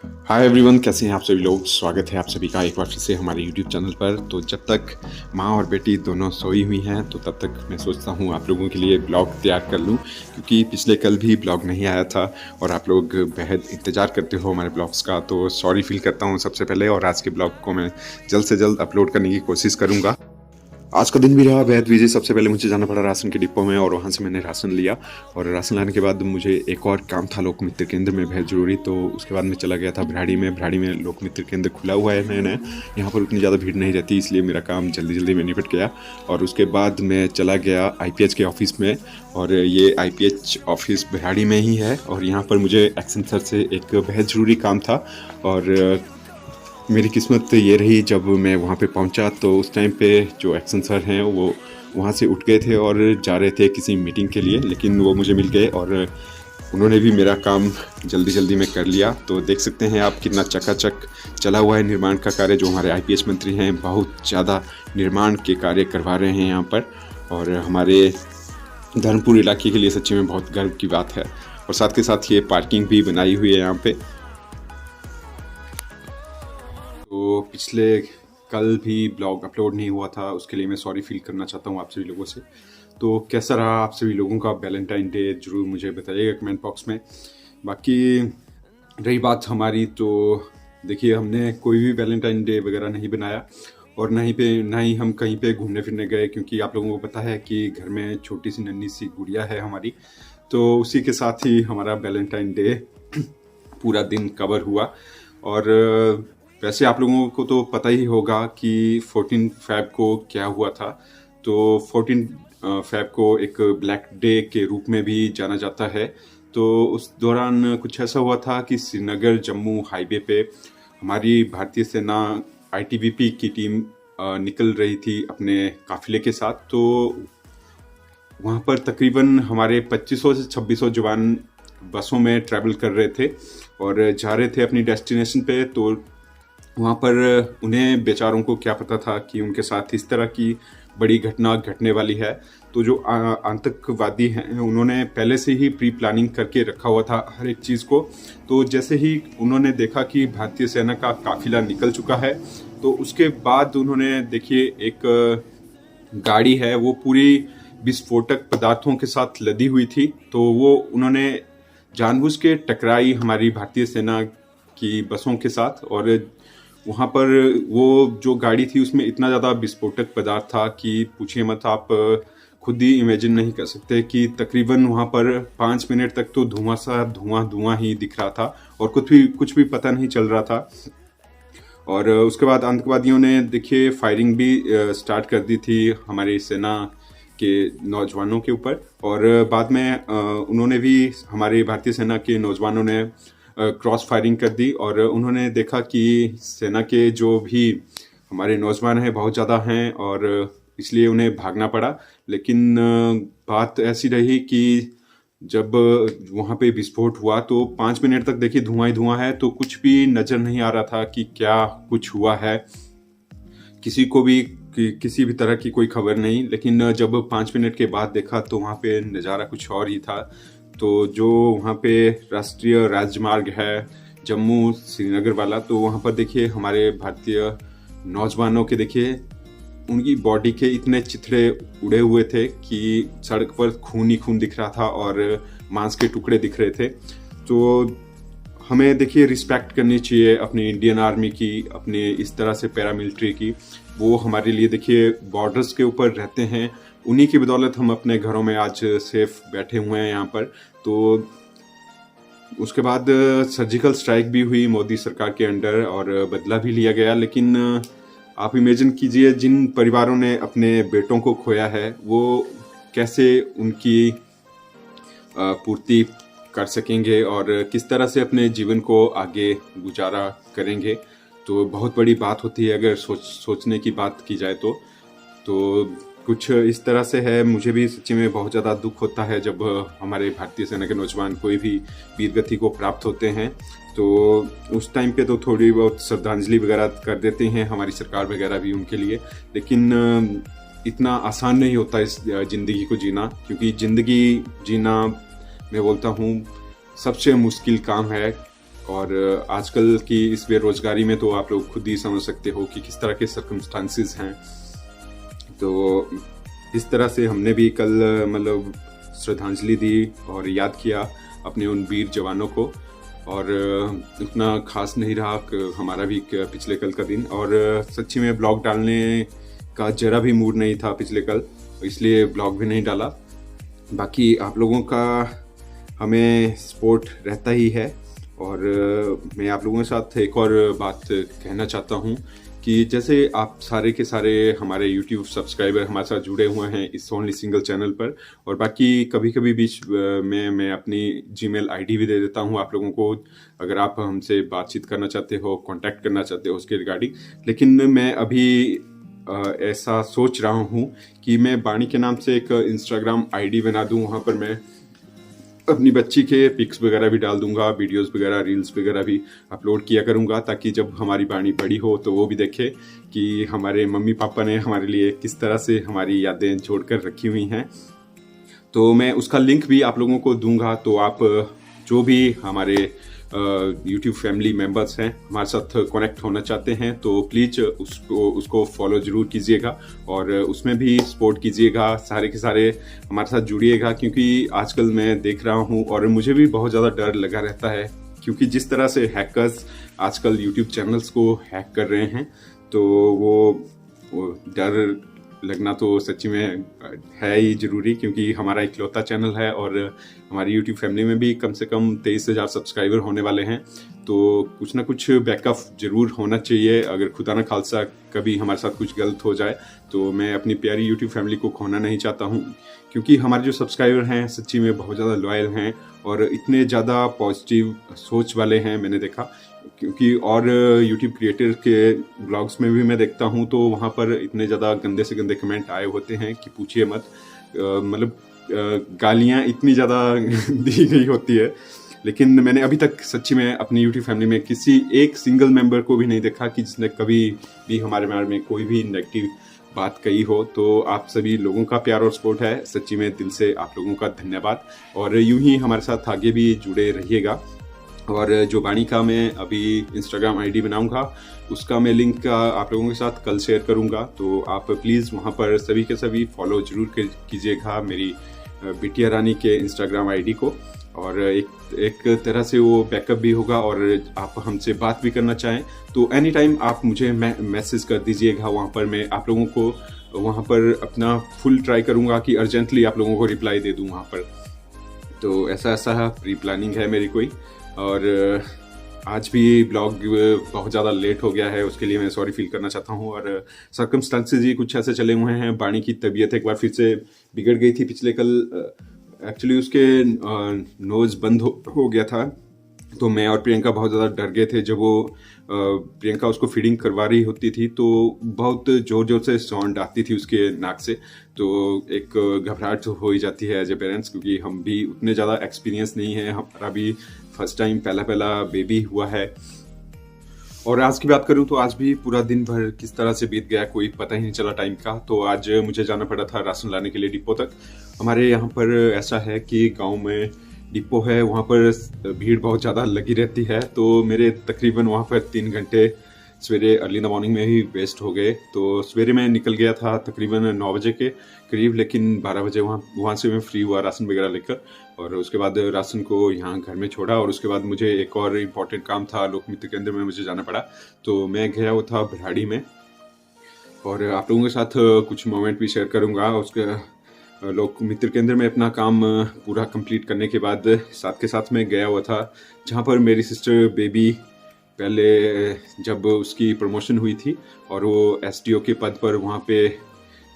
Hi everyone, कैसे हैं आप सभी लोग। स्वागत है आप सभी का एक बार फिर से हमारे यूट्यूब चैनल पर। तो जब तक माँ और बेटी दोनों सोई हुई हैं तो तब तक मैं सोचता हूँ आप लोगों के लिए ब्लॉग तैयार कर लूँ, क्योंकि पिछले कल भी ब्लॉग नहीं आया था और आप लोग बेहद इंतज़ार करते हो हमारे ब्लॉग्स का। तो सॉरी फील करता हूँ सबसे पहले, और आज के ब्लॉग को मैं जल्द से जल्द अपलोड करने की कोशिश करूँगा। आज का दिन भी रहा बेहद बिजी। सबसे पहले मुझे जाना पड़ा राशन के डिपो में और वहाँ से मैंने राशन लिया, और राशन लाने के बाद मुझे एक और काम था लोक मित्र केंद्र में बेहद ज़रूरी। तो उसके बाद मैं चला गया था भराड़ी में लोक मित्र केंद्र खुला हुआ है नया। यहाँ पर उतनी ज़्यादा भीड़ नहीं रहती, इसलिए मेरा काम जल्दी जल्दी में निपट गया। और उसके बाद मैं चला गया IPH के ऑफिस में, और ये IPH ऑफिस भराड़ी में ही है। और यहाँ पर मुझे एक्शन सर से एक बेहद ज़रूरी काम था, और मेरी किस्मत ये रही जब मैं वहाँ पे पहुँचा तो उस टाइम पे जो एक्शन सर हैं वो वहाँ से उठ गए थे और जा रहे थे किसी मीटिंग के लिए, लेकिन वो मुझे मिल गए और उन्होंने भी मेरा काम जल्दी जल्दी में कर लिया। तो देख सकते हैं आप कितना चकाचक चला हुआ है निर्माण का कार्य। जो हमारे IPH मंत्री हैं बहुत ज़्यादा निर्माण के कार्य करवा रहे हैं यहाँ पर, और हमारे धर्मपुर इलाके के लिए सच्ची में बहुत गर्व की बात है। और साथ के साथ ये पार्किंग भी बनाई हुई है यहाँ पे। तो पिछले कल भी ब्लॉग अपलोड नहीं हुआ था, उसके लिए मैं सॉरी फील करना चाहता हूँ आप सभी लोगों से। तो कैसा रहा आप सभी लोगों का वैलेंटाइन डे, ज़रूर मुझे बताइएगा कमेंट बॉक्स में। बाकी रही बात हमारी, तो देखिए हमने कोई भी वैलेंटाइन डे वगैरह नहीं बनाया, और ना ही हम कहीं पे घूमने फिरने गए, क्योंकि आप लोगों को पता है कि घर में छोटी सी नन्ही सी गुड़िया है हमारी। तो उसी के साथ ही हमारा वैलेंटाइन डे पूरा दिन कवर हुआ। और वैसे आप लोगों को तो पता ही होगा कि 14 फ़रवरी को क्या हुआ था। तो 14 फ़रवरी को एक ब्लैक डे के रूप में भी जाना जाता है। तो उस दौरान कुछ ऐसा हुआ था कि श्रीनगर जम्मू हाईवे पे हमारी भारतीय सेना ITBP की टीम निकल रही थी अपने काफिले के साथ। तो वहाँ पर तकरीबन हमारे 2500 से 2600 जवान बसों में ट्रैवल कर रहे थे और जा रहे थे अपनी डेस्टिनेशन पे। तो वहाँ पर उन्हें बेचारों को क्या पता था कि उनके साथ इस तरह की बड़ी घटना घटने वाली है। तो जो आतंकवादी हैं उन्होंने पहले से ही प्री प्लानिंग करके रखा हुआ था हर एक चीज़ को। तो जैसे ही उन्होंने देखा कि भारतीय सेना का काफिला निकल चुका है, तो उसके बाद उन्होंने देखिए एक गाड़ी है वो पूरी विस्फोटक पदार्थों के साथ लदी हुई थी। तो वो उन्होंने जानबूझ के टकराई हमारी भारतीय सेना की बसों के साथ, और वहाँ पर वो जो गाड़ी थी उसमें इतना ज़्यादा विस्फोटक पदार्थ था कि पूछिए मत। आप खुद ही इमेजिन नहीं कर सकते कि तकरीबन वहाँ पर 5 मिनट तक तो धुआं ही दिख रहा था और कुछ भी पता नहीं चल रहा था। और उसके बाद आतंकवादियों ने देखिए फायरिंग भी स्टार्ट कर दी थी हमारी सेना के नौजवानों के ऊपर। और बाद में उन्होंने भी, हमारे भारतीय सेना के नौजवानों ने क्रॉस फायरिंग कर दी, और उन्होंने देखा कि सेना के जो भी हमारे नौजवान हैं बहुत ज़्यादा हैं, और इसलिए उन्हें भागना पड़ा। लेकिन बात ऐसी रही कि जब वहाँ पे विस्फोट हुआ तो 5 मिनट तक देखिए धुआं ही धुआं है, तो कुछ भी नज़र नहीं आ रहा था कि क्या कुछ हुआ है। किसी को भी किसी भी तरह की कोई खबर नहीं। लेकिन जब 5 मिनट के बाद देखा तो वहाँ पे नज़ारा कुछ और ही था। तो जो वहाँ पे राष्ट्रीय राजमार्ग है जम्मू श्रीनगर वाला, तो वहाँ पर देखिए हमारे भारतीय नौजवानों के देखिए उनकी बॉडी के इतने चिथड़े उड़े हुए थे कि सड़क पर खून ही खून दिख रहा था और मांस के टुकड़े दिख रहे थे। तो हमें देखिए रिस्पेक्ट करनी चाहिए अपनी इंडियन आर्मी की, अपने इस तरह से पैरामिलिट्री की। वो हमारे लिए देखिए बॉर्डर्स के ऊपर रहते हैं, उन्हीं की बदौलत हम अपने घरों में आज सेफ बैठे हुए हैं यहाँ पर। तो उसके बाद सर्जिकल स्ट्राइक भी हुई मोदी सरकार के अंडर और बदला भी लिया गया। लेकिन आप इमेजिन कीजिए जिन परिवारों ने अपने बेटों को खोया है वो कैसे उनकी पूर्ति कर सकेंगे और किस तरह से अपने जीवन को आगे गुजारा करेंगे। तो बहुत बड़ी बात होती है अगर सोचने की बात की जाए तो कुछ इस तरह से है। मुझे भी सच्ची में बहुत ज़्यादा दुख होता है जब हमारे भारतीय सेना के नौजवान कोई भी वीरगति को प्राप्त होते हैं। तो उस टाइम पे तो थोड़ी बहुत श्रद्धांजलि वगैरह कर देते हैं हमारी सरकार वगैरह भी उनके लिए। लेकिन इतना आसान नहीं होता इस ज़िंदगी को जीना, क्योंकि ज़िंदगी जीना मैं बोलता हूँ सबसे मुश्किल काम है। और आजकल की इस बेरोजगारी में तो आप लोग खुद ही समझ सकते हो कि किस तरह के सर्कमस्टांसिस हैं। तो इस तरह से हमने भी कल मतलब श्रद्धांजलि दी और याद किया अपने उन वीर जवानों को। और उतना खास नहीं रहा हमारा भी पिछले कल का दिन, और सच्ची में ब्लॉग डालने का जरा भी मूड नहीं था पिछले कल, इसलिए ब्लॉग भी नहीं डाला। बाकी आप लोगों का हमें सपोर्ट रहता ही है। और मैं आप लोगों के साथ एक और बात कहना चाहता हूँ कि जैसे आप सारे के सारे हमारे YouTube सब्सक्राइबर हमारे साथ जुड़े हुए हैं इस ओनली सिंगल चैनल पर, और बाकी कभी कभी बीच में मैं अपनी Gmail ID भी दे देता हूँ आप लोगों को, अगर आप हमसे बातचीत करना चाहते हो, कांटेक्ट करना चाहते हो उसके रिगार्डिंग। लेकिन मैं अभी ऐसा सोच रहा हूँ कि मैं बाणी के नाम से एक Instagram ID बना दूँ, वहाँ पर मैं अपनी बच्ची के पिक्स वगैरह भी डाल दूंगा, वीडियोस वगैरह, रील्स वगैरह भी अपलोड किया करूंगा, ताकि जब हमारी बाणी बड़ी हो तो वो भी देखे कि हमारे मम्मी पापा ने हमारे लिए किस तरह से हमारी यादें जोड़कर रखी हुई हैं। तो मैं उसका लिंक भी आप लोगों को दूंगा, तो आप जो भी हमारे YouTube फैमिली मेंबर्स हैं हमारे साथ कनेक्ट होना चाहते हैं तो प्लीज़ उसको फॉलो ज़रूर कीजिएगा और उसमें भी सपोर्ट कीजिएगा, सारे के सारे हमारे साथ जुड़िएगा। क्योंकि आजकल मैं देख रहा हूँ और मुझे भी बहुत ज़्यादा डर लगा रहता है, क्योंकि जिस तरह से हैकर्स आजकल YouTube चैनल्स को हैक कर रहे हैं, तो वो डर लगना तो सच्ची में है ही ज़रूरी, क्योंकि हमारा इकलौता चैनल है और हमारी YouTube फैमिली में भी कम से कम 23,000 सब्सक्राइबर होने वाले हैं। तो कुछ ना कुछ बैकअप ज़रूर होना चाहिए, अगर खुदा न खालसा कभी हमारे साथ कुछ गलत हो जाए तो मैं अपनी प्यारी YouTube फैमिली को खोना नहीं चाहता हूँ। क्योंकि हमारे जो सब्सक्राइबर हैं सच्ची में बहुत ज़्यादा लॉयल हैं और इतने ज़्यादा पॉजिटिव सोच वाले हैं, मैंने देखा। क्योंकि और YouTube क्रिएटर के ब्लॉग्स में भी मैं देखता हूँ तो वहाँ पर इतने ज़्यादा गंदे से गंदे कमेंट आए होते हैं कि पूछिए मत। मतलब गालियाँ इतनी ज़्यादा दी गई होती है, लेकिन मैंने अभी तक सच्ची में अपनी YouTube फैमिली में किसी एक सिंगल मेंबर को भी नहीं देखा कि जिसने कभी भी हमारे बारे में कोई भी नेगेटिव बात कही हो। तो आप सभी लोगों का प्यार और सपोर्ट है, सच्ची में दिल से आप लोगों का धन्यवाद। और यूं ही हमारे साथ आगे भी जुड़े रहिएगा। और जो बाणी का मैं अभी Instagram ID बनाऊंगा उसका मैं लिंक आप लोगों के साथ कल शेयर करूंगा, तो आप प्लीज़ वहां पर सभी के सभी फॉलो जरूर कीजिएगा मेरी बिटिया रानी के Instagram ID को। और एक तरह से वो बैकअप भी होगा, और आप हमसे बात भी करना चाहें तो एनी टाइम आप मुझे मैसेज कर दीजिएगा वहाँ पर। मैं आप लोगों को वहाँ पर अपना फुल ट्राई करूँगा कि अर्जेंटली आप लोगों को रिप्लाई दे दूँ वहाँ पर। तो ऐसा प्री प्लानिंग है मेरी कोई। और आज भी ब्लॉग बहुत ज़्यादा लेट हो गया है, उसके लिए मैं सॉरी फील करना चाहता हूँ। और सर्कमस्टांसेस ही कुछ ऐसे चले हुए हैं, बाणी की तबीयत एक बार फिर से बिगड़ गई थी पिछले कल। एक्चुअली उसके नोज़ बंद हो गया था, तो मैं और प्रियंका बहुत ज़्यादा डर गए थे। जब वो प्रियंका उसको फीडिंग करवा रही होती थी तो बहुत ज़ोर से साउंड आती थी उसके नाक से, तो एक घबराहट हो ही जाती है एज ए पेरेंट्स, क्योंकि हम भी उतने ज़्यादा एक्सपीरियंस नहीं है, हमारा भी फर्स्ट टाइम पहला बेबी हुआ है। और आज की बात करूं तो आज भी पूरा दिन भर किस तरह से बीत गया कोई पता ही नहीं चला टाइम का। तो आज मुझे जाना पड़ा था राशन लाने के लिए डिपो तक। हमारे यहाँ पर ऐसा है कि गांव में डिपो है, वहाँ पर भीड़ बहुत ज़्यादा लगी रहती है, तो मेरे तकरीबन वहाँ पर 3 घंटे सवेरे अर्ली इन द मॉर्निंग में ही वेस्ट हो गए। तो सवेरे मैं निकल गया था तकरीबन 9 बजे के करीब, लेकिन 12 बजे वहाँ से मैं फ्री हुआ राशन वगैरह लेकर, और उसके बाद राशन को यहाँ घर में छोड़ा। और उसके बाद मुझे एक और इम्पॉर्टेंट काम था, लोक मित्र केंद्र में मुझे जाना पड़ा, तो मैं गया वो था भराड़ी में। और आप लोगों के साथ कुछ मोमेंट भी शेयर करूँगा। उसके लोक मित्र केंद्र में अपना काम पूरा कंप्लीट करने के बाद साथ के साथ मैं गया हुआ था जहाँ पर मेरी सिस्टर बेबी पहले जब उसकी प्रमोशन हुई थी और वो SDO के पद पर वहाँ पे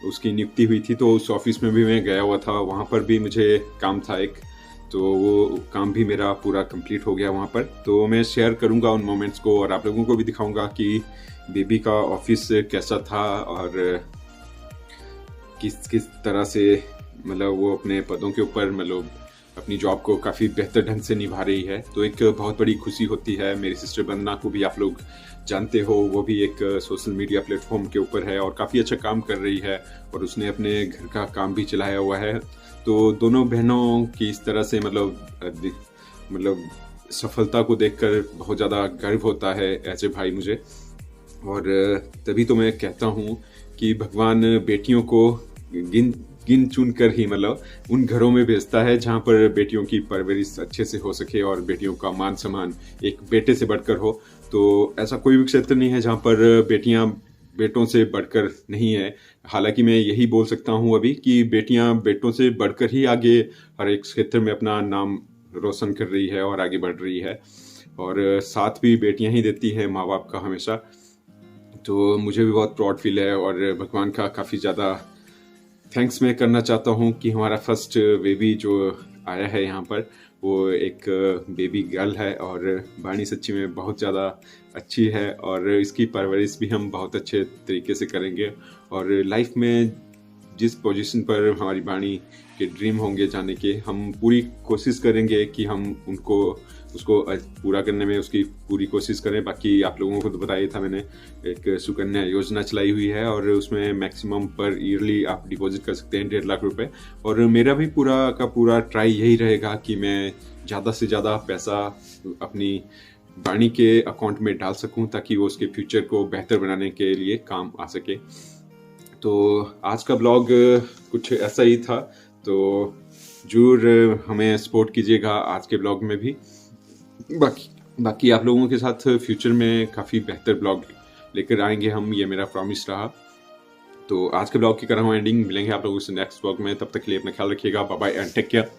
उसकी नियुक्ति हुई थी, तो उस ऑफिस में भी मैं गया हुआ था। वहाँ पर भी मुझे काम था एक, तो वो काम भी मेरा पूरा कंप्लीट हो गया वहाँ पर। तो मैं शेयर करूँगा उन मोमेंट्स को और आप लोगों को भी दिखाऊँगा कि बेबी का ऑफिस कैसा था और किस तरह से मतलब वो अपने पदों के ऊपर मतलब अपनी जॉब को काफ़ी बेहतर ढंग से निभा रही है। तो एक बहुत बड़ी खुशी होती है। मेरी सिस्टर वंदना को भी आप लोग जानते हो, वो भी एक सोशल मीडिया प्लेटफॉर्म के ऊपर है और काफ़ी अच्छा काम कर रही है, और उसने अपने घर का काम भी चलाया हुआ है। तो दोनों बहनों की इस तरह से मतलब सफलता को देखकर बहुत ज़्यादा गर्व होता है एज ए भाई मुझे। और तभी तो मैं कहता हूँ कि भगवान बेटियों को गिन गिन चुन कर ही मतलब उन घरों में भेजता है जहाँ पर बेटियों की परवरिश अच्छे से हो सके और बेटियों का मान सम्मान एक बेटे से बढ़कर हो। तो ऐसा कोई भी क्षेत्र नहीं है जहाँ पर बेटियां बेटों से बढ़कर नहीं है। हालांकि मैं यही बोल सकता हूँ अभी कि बेटियां बेटों से बढ़कर ही आगे हर एक क्षेत्र में अपना नाम रोशन कर रही है और आगे बढ़ रही है, और साथ भी बेटियां ही देती है माँ बाप का हमेशा। तो मुझे भी बहुत प्राउड फील है और भगवान का काफ़ी ज़्यादा थैंक्स मैं करना चाहता हूँ कि हमारा फर्स्ट बेबी जो आया है यहाँ पर वो एक बेबी गर्ल है, और बाणी सच्ची में बहुत ज़्यादा अच्छी है और इसकी परवरिश भी हम बहुत अच्छे तरीके से करेंगे। और लाइफ में जिस पोजीशन पर हमारी बाणी के ड्रीम होंगे जाने के, हम पूरी कोशिश करेंगे कि हम उसको पूरा करने में उसकी पूरी कोशिश करें। बाकी आप लोगों को तो बताया था मैंने, एक सुकन्या योजना चलाई हुई है और उसमें मैक्सिमम पर ईयरली आप डिपॉजिट कर सकते हैं 1.5 लाख रुपए। और मेरा भी पूरा का पूरा ट्राई यही रहेगा कि मैं ज़्यादा से ज़्यादा पैसा अपनी बाणी के अकाउंट में डाल सकूं ताकि वो उसके फ्यूचर को बेहतर बनाने के लिए काम आ सके। तो आज का ब्लॉग कुछ ऐसा ही था, तो जरूर हमें सपोर्ट कीजिएगा आज के ब्लॉग में भी। बाकी आप लोगों के साथ फ्यूचर में काफ़ी बेहतर ब्लॉग लेकर आएंगे हम, ये मेरा प्रॉमिस रहा। तो आज के ब्लॉग की कर रहा हूँ एंडिंग। मिलेंगे आप लोगों से नेक्स्ट ब्लॉग में, तब तक के लिए अपना ख्याल रखिएगा। Bye bye and take care.